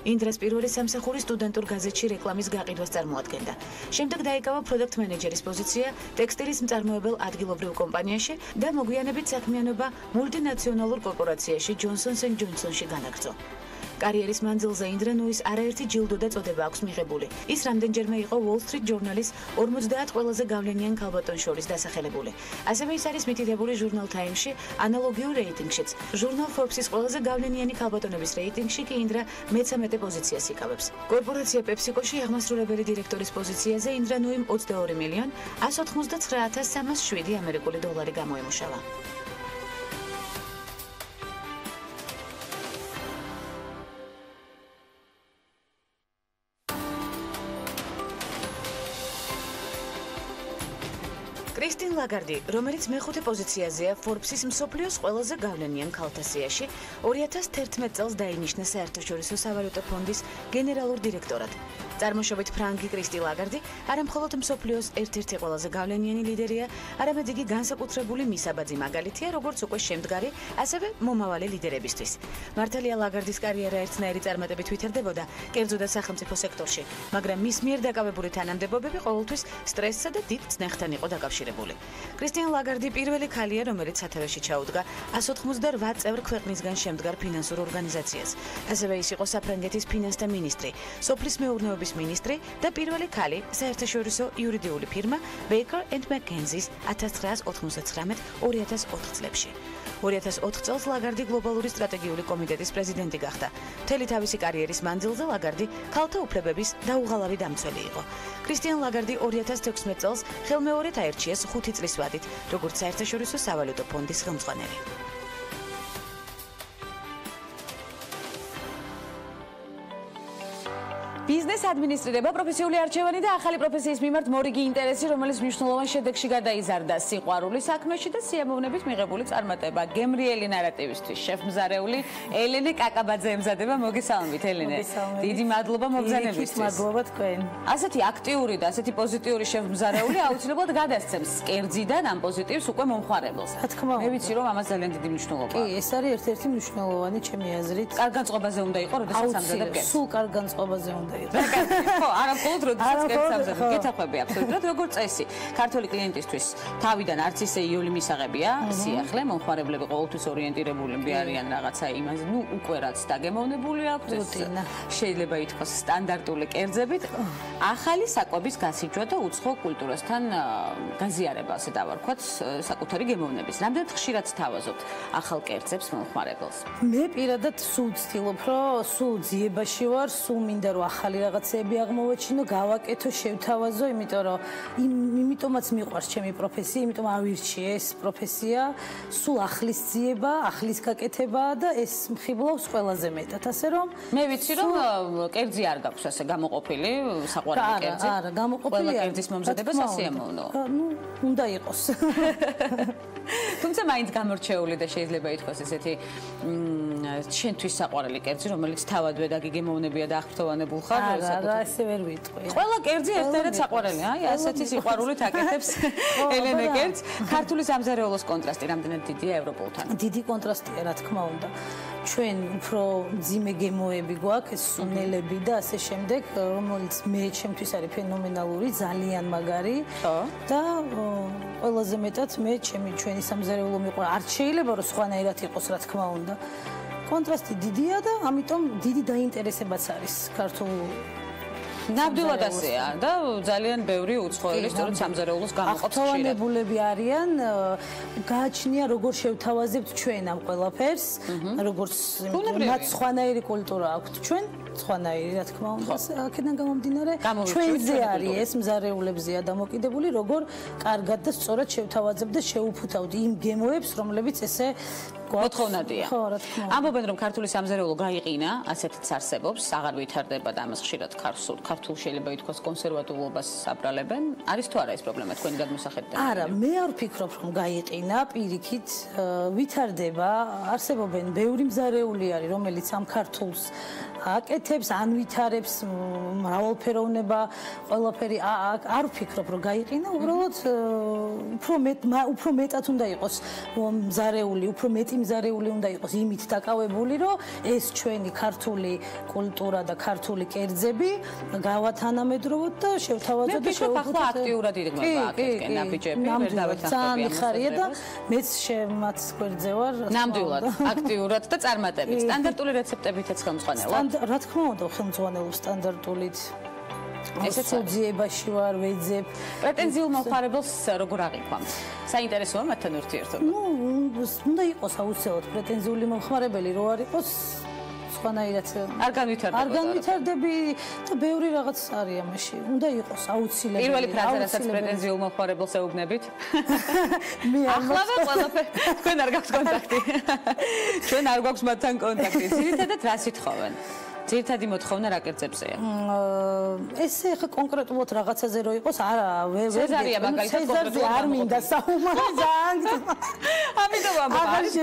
ინდრას პირველი სამსახური სტუდენტურ გაზეთში რეკლამის გაყიდვას წარმოადგენდა. შემდეგ დაიკავა პროდუქტ მენეჯერის პოზიცია ტექსტილის მწარმოებელ ადგილობრივ კომპანიაში და მოგვიანებით საქმიანობა მულტინაციონალურ კორპორაციაში ჯონსონს ენ ჯონსონში განაგრძო. კარიერის მანძილზე ინდრა ნუის არაერთი ჯილდო და წოდება აქვს მიღებული. ის რამდენჯერმე იყო Wall Street Journal-ის 50 ყველაზე გავლენიან ქალბატონს შორის დასახელებული. ასევე ის არის მითითებული ჟურნალ Time-ში ანალოგიურ რეიტინგშიც. ჟურნალ Forbes-ის ყველაზე გავლენიანი ქალბატონების რეიტინგში კი ინდრა მე-13 პოზიციას იკავებს. კორპორაცია PepsiCo-ში აღმასრულებელი დირექტორის პოზიციაზე ინდრა ნუიმ 22.189.307 ამერიკული დოლარი გამოიმუშავა. კრისტინ ლაგარდი, რომელიც მეხუთე პოზიციაზეა Forbes-ის მსოფლიოს ყველაზე გავლენიან ქალთა სიაში, 2011 წელს დაინიშნა საერთაშორისო სავალუტო ფონდის გენერალურ დირექტორად. წარმოშობით ფრანგი კრისტინ ლაგარდი არა მხოლოდ მსოფლიოს ერთ-ერთი ყველაზე გავლენიანი ლიდერია, არამედ იგი განსაკუთრებული მისაბაძი მაგალითია, როგორც უკვე შემდგარი, ასევე მომავალი ლიდერებისთვის. მართალია ლაგარდის კარიერა ერთნაირი წარმატებით ვითარდებოდა, კერძო და სახელმწიფო სექტორში, მაგრამ მის მიერ დაკავებული თანამდებობები ყოველთვის სტრესსა და დიდ წნეხთან იყო დაკავშირებული. კრისტინ ლაგარდი პირველი ქალია, რომელიც სათავეში ჩაუდგა 188 წევრ ქვეყნისგან შემდგარ ფინანსურ ორგანიზაციას. ასევე ის იყო საფრანგეთის ფინანსთა მინისტრი, სოფლის მეურნეობის მინისტრი და პირველი ქალი საერთაშორისო იურიდიული ფირმა Baker and McKenzie's 1999-2004 წლებში. 2004 წელს ლაგარდი გლობალური სტრატეგიული კომიტეტის პრეზიდენტი გახდა. მთელი თავისი კარიერის მანძილზე ლაგარდი ქალთა უფლებების დაუღალავი დამცველი იყო. კრისტიან ლაგარდი 2016 წელს ხელმეორედ აირჩიეს 5 წლის ვადით, როგორც საერთაშორისო სავალუტო ფონდის ხელმძღვანელი. ბიზნეს ადმინისტრირება, პროფესიული არჩევანი და ახალი პროფესიის მიმართ მორიგი ინტერესი, რომელიც მნიშვნელოვან შედეგში გადაიზარდა სიყვარული საქმეში და სიამოვნებით მიღებული წარმატება. გემრიელი ნარატივისთვის შეფმზარეული ელენე კაკაბაძე ემზადება. მოგესალმებით, ელენე. დიდი მადლობა მოგზანებისთვის. მადლობა თქვენ. ასეთი აქტიური და ასეთი პოზიტიური შეფმზარეული აუცილებლად გადასცემს კერძიდან ამ პოზიტივს უკვე მომხმარებელს. რა თქმა უნდა. მე ვიცი, რომ ამას ძალიან დიდი მნიშვნელობა აქვს. კი, ეს არის ერთ-ერთი მნიშვნელოვანი ჩემი აზრით. კარგ განწყობაზე უნდა იყო, როდესაც ამზადებ კერძს. სულ კარგ განწყობაზე უნდა ხო, არა მხოლოდ როდესაც კერძს ამზადებ. გეთახვები აბსოლუტურად როგორც წესი. ქართული კლიენტისთვის თავიდან არც ისე იოლი მისაღებია, სიახლე, მომხმარებლები ყოველთვის ორიენტირებულები არიან რაღაცა იმაზე, ნუ უკვე რაც დაგემოვნებული აქვთ, შეიძლება ითქვას სტანდარტული კერძებით, ახალი საკვების გასიჯვა და უცხო კულტურასთან გაზიარება, ასე დავარქვათ, საკუთარი გემოვნების. რამდენად ხშირად თავაზობთ ახალ კერძებს მომხმარებელს? მე პირადად სულ ვცდილობ, რომ სულ ძიებაში ვარ, სულ მინდა რომ ახალი რაღაცები აღმოვაჩინო, გავაკეთო, შევთავაზო, იმიტომაც მიყვარს ჩემი პროფესია, იმიტომ ავირჩიე ეს პროფესია, სულ ახლის ძიება, ახლის გაკეთებაა და ეს მხიბლავს ყველაზე მეტად, ასე რომ მე ვიცი რომ კერძი არ გაქვს ასე გამოყოფილი, საყვარელი კერძი. არა, გამოყოფილი არა. კერძის მომზადება სასიამოვნოა. ნუ უნდა იყოს. თუმცა მაინც გამორჩეული და შეიძლება ითქვას ესეთი შენთვის საყვარელი კერძი, რომელიც თავადვე დაგიგემოვნებია და აღფრთოვანებულ ხარ. არა, ასე ვერ ვიტყვი. ყველა კერძი ერთადერთ საყვარელია. აი, ასეთი სიყვარულით აკეთებს ელენე კერძს. ქართული სამზარეულოს კონტრასტი რამდენად დიდია ევროპულთან? დიდი კონტრასტია, რა თქმა უნდა. ჩვენ უფრო ძიმე გემოები გვაქვს, სუნელები და ასე შემდეგ, რომელიც მე ჩემთვის არის ფენომენალური, ძალიან მაგარი. და ყველაზე მეტად მე ჩვენი სამზარეულო მიყვარს. არ შეიძლება რომ სხვანაირად იყოს, რა თქმა უნდა. კონტრასტი დიდია და ამიტომ დიდი დაინტერესებაც არის ქართულ ნამდვილად ასეა და ძალიან ბევრი უცხოელი სწორედ სამზარეულოს გამოყოფს ხშირად. აღფრთოვანებულები არიან, გააჩნია როგორ შევთავაზებთ ჩვენ ამ ყველაფერს, როგორც მათ სხვანაირი კულტურა აქვთ ჩვენ, სხვანაირი რა თქმა უნდა, აქედან გამომდინარე, ჩვენზე არის ეს მზარეულებზეა დამოკიდებული, როგორ კარგად და სწორად შევთავაზებთ და შეუფუთავთ იმ გემოებს, რომლებიც ესე მოთხოვნადია. ხო, რა თქმა უნდა. ამბობენ რომ ქართული სამზარეულო გაიყინა, ასეთიც არსებობს, აღარ ვითარდება და ამას ხშირად ქართულ შეიძლება ითქვას კონსერვატულობას აბრალებენ. არის თუ არა ეს პრობლემა თქვენი გადმოსახედიდან? არა, მე არ ვფიქრობ რომ გაიყინა, პირიქით ვითარდება, არსებობენ ბევრი მზარეული არის, რომელიც ამ ქართულს აკეთებს, ანვითარებს, მრავალფეროვნება, ყველაფერი არ ვფიქრობ რომ გაიყინა, უბრალოდ უფრო მეტად უნდა იყოს მზარეული, უფრო მეტი მზარეული უნდა იყოს იმით დაკავებული, რომ ეს ჩვენი ქართული კულტურა და ქართული კერძები გავათანამედროვოთ და შევთავაზოთ და შევუფუთავოთ. ახლა აქტიურად იღმება აქეთკენ ნაბიჯები, ვერ დავეთანხმები ამ ხარია და მეც შემაც გვერდზე ვარ. ნამდვილად, აქტიურად და წარმატებით. სტანდარტული რეცეპტებითაც ხელმძღვანელობთ? რა თქმა უნდა, ხელმძღვანელობ სტანდარტულით. ესეც ძიებაში ვარ, ვეძებ. პრეტენზიულ მომხმარებელს როგორ აღიქვამთ? საინტერესოა მათთან ურთიერთობა? ნუ, უნდა იყოს აუცილებლად პრეტენზიული მომხმარებელი, რო არ იყოს სხვანაირად არ განვითარდები და ბევრი რაღაც არის ამაში. უნდა იყოს აუცილებელი. პირველი ფრაზა, რასაც პრეტენზიულ მომხმარებელს ეუბნებით. მე ახლავე ყველაფერი. თქვენ არ გაქვთ კონტაქტი. ჩვენ არ გვაქვს მათთან კონტაქტი. ძირითადად რას ითხოვენ? ძირითადი მოთხოვნა რა კერძებზეა? ესე ხა კონკრეტულად რაღაცაზე რო იყოს, არა, სეზარია მაგალითად კონკრეტულად არ მინდა საუბარი ძალიან. ამიტომ არის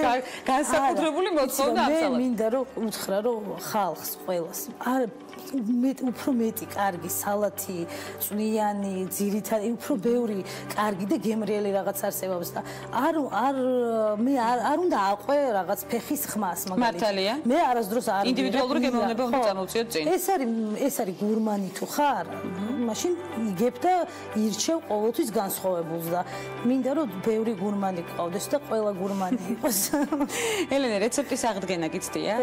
განსაკუთრებული მოთხოვნა აბსოლუტურად. მე მინდა რომ უთხრა რომ ხალხს ყველას არ უფრო მეტი კარგი სალათი, წვნიანი, ძირითადი, უფრო ბევრი კარგი და გემრიელი რაღაც არსებობს და მე არ უნდა აყვე რაღაც ფეხის ხმას მაგალითად. მართალია? მე არასდროს არ ინდივიდუალური გემოვნება უნდა წამოვწიოთ წინ. ეს არის გურმანი თუ ხარ, მაშინ იგებ და ირჩევ ყოველთვის განსხვავებულს და მინდა რომ ბევრი გურმანი გყავდეს და ყველა გურმანი იყოს. ელენე, რეცეპტის აღდგენა გიცდია?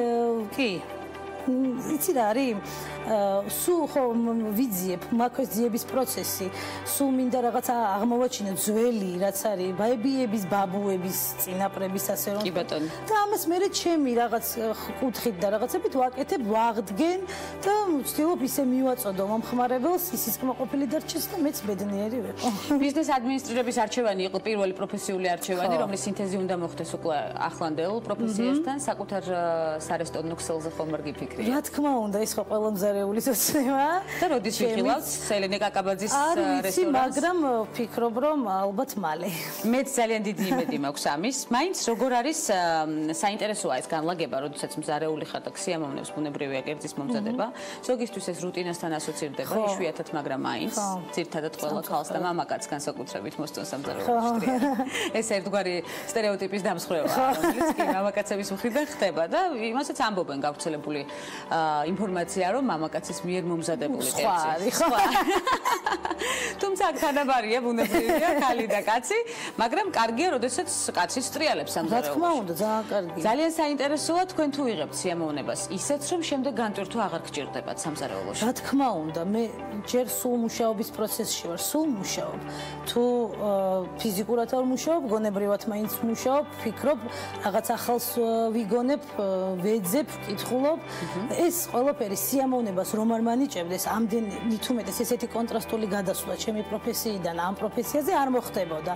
კი. იცი რა არის? სულ ხო ვიძიებ მაქვს ძიების პროცესი. სულ მინდა რაღაცა აღმოვაჩინო ძველი, რაც არის ბაებიების, ბაბუების, წინაპრების ასე რომ. კი ბატონო. და ამას მე ჩემი რაღაც კუთხით და რაღაცებით ვაკეთებ, ვაღდგენ და ვცდილობ ისე მივაწოდო მომხმარებელს, ის კმაყოფილი დარჩეს და მეც ბედნიერი ვიყო. ბიზნეს ადმინისტრირების არჩევანი იყო პირველი პროფესიული არჩევანი, რომლის სინთეზი უნდა მოხდეს უკვე ახლანდელ პროფესიასთან, საკუთარ სარესტორნო ქსელზე ხომ არ გიფიქრია? რა თქმა უნდა, ის ხო ყველა მზარეულის ოცნება. და როდის ვიხილავთ ელენე კაკაბაძის რესტორანს? მაგრამ ვფიქრობ, რომ ალბათ მალე. მეც ძალიან დიდი იმედი მაქვს ამის. მაინც როგორ არის საინტერესოა ეს განლაგება, როდესაც მზარეული ხარ და ქსიამოვნებს ბუნებრივია კერძის მომზადება. ზოგისთვის ეს რუტინასთან ასოცირდება, იშვიათად, მაგრამ მაინც ძირთადად ყველა ქალს და მამაკაცს განსაკუთრებით მოსწონს სამზარეულოში. ეს ერთგვარი სტერეოტიპის დამსხვრევაა, რომელიც კი მამაკაცების მხრიდან ხდება და იმასაც ამბობენ გავრცელებული ინფორმაცია, რომ მამაკაცის მიერ მომზადებული კერძი. სხვა. თუმცა თანაბარია ბუნებრივია ქალი და კაცი, მაგრამ კარგია, როდესაც კაცი სტრიალებს სამზარეულოში. რა თქმა უნდა, ძალიან კარგია. ძალიან საინტერესოა თქვენ თუ იღებთ სიამოვნებას, ისეც რომ შემდეგ განტვირთვა აღარ გჭირდებათ სამზარეულოში. რა თქმა უნდა, მე ჯერ სულ მუშაობის პროცესში ვარ, სულ მუშაობ. თუ ფიზიკურად არ მუშაობ, გონებრივად მაინც მუშაობ, ფიქრობ, რაღაც ახალს ვიგონებ, ვეძებ, ვკითხულობ. ეს ყველაფერი სიამოვნებას რომ არ მანიჭებდეს, ამდენი მithumetes ესეთი კონტრასტული გადასვლა ჩემი პროფესიიდან ამ პროფესიაზე არ მოხდებოდა.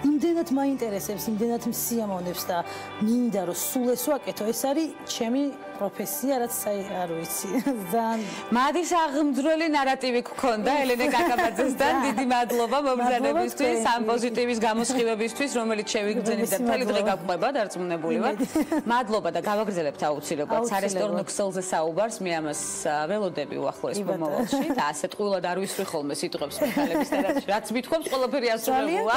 იმდენად მაინტერესებს, იმდენად მსიამოვნებს და მინდა რომ სულ ეს ვაკეთო, ეს არის ჩემი პროფესია, რაც არ ვიცი. ძალიან მადის აღმძვრელი ნარატივი გქონდა ელენე კაკაბაძესთან. დიდი მადლობა მომზადებისთვის, ამ პოზიტივის გამოსხივებისთვის, რომელიც შევიგრძენით და მთელი დღე გაგვყვება, დარწმუნებული ვარ. მადლობა და გავაგრძელებთ აუცილებლად სარესტორნო ქსელზე საუბარს. მე ამას ველოდები უახლოეს მომავალში და ასეთ ყვილად არ ვისვრი ხოლმე სიტყვებს ქალების ტერასში. რაც მithქვამს, ყველაფერი ასრულებულა.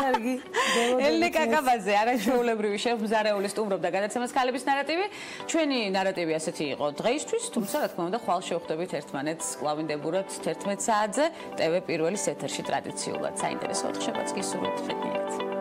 ელენე კაკაბაძე, არაჩვეულებრივი შეფმზარეული სტუმრობდა გადაცემას ქალების ნარატივი. ჩვენი ნარატივი ასეთი იყო დღეისთვის, თუმცა რა თქმა უნდა, ხვალ შევხვდებით ერთმანეთს კლავინდებურად 11 საათზე TV პირველის ეთერში ტრადიციულად. საინტერესო ხებაც გისურვებთ, ხეთიათ.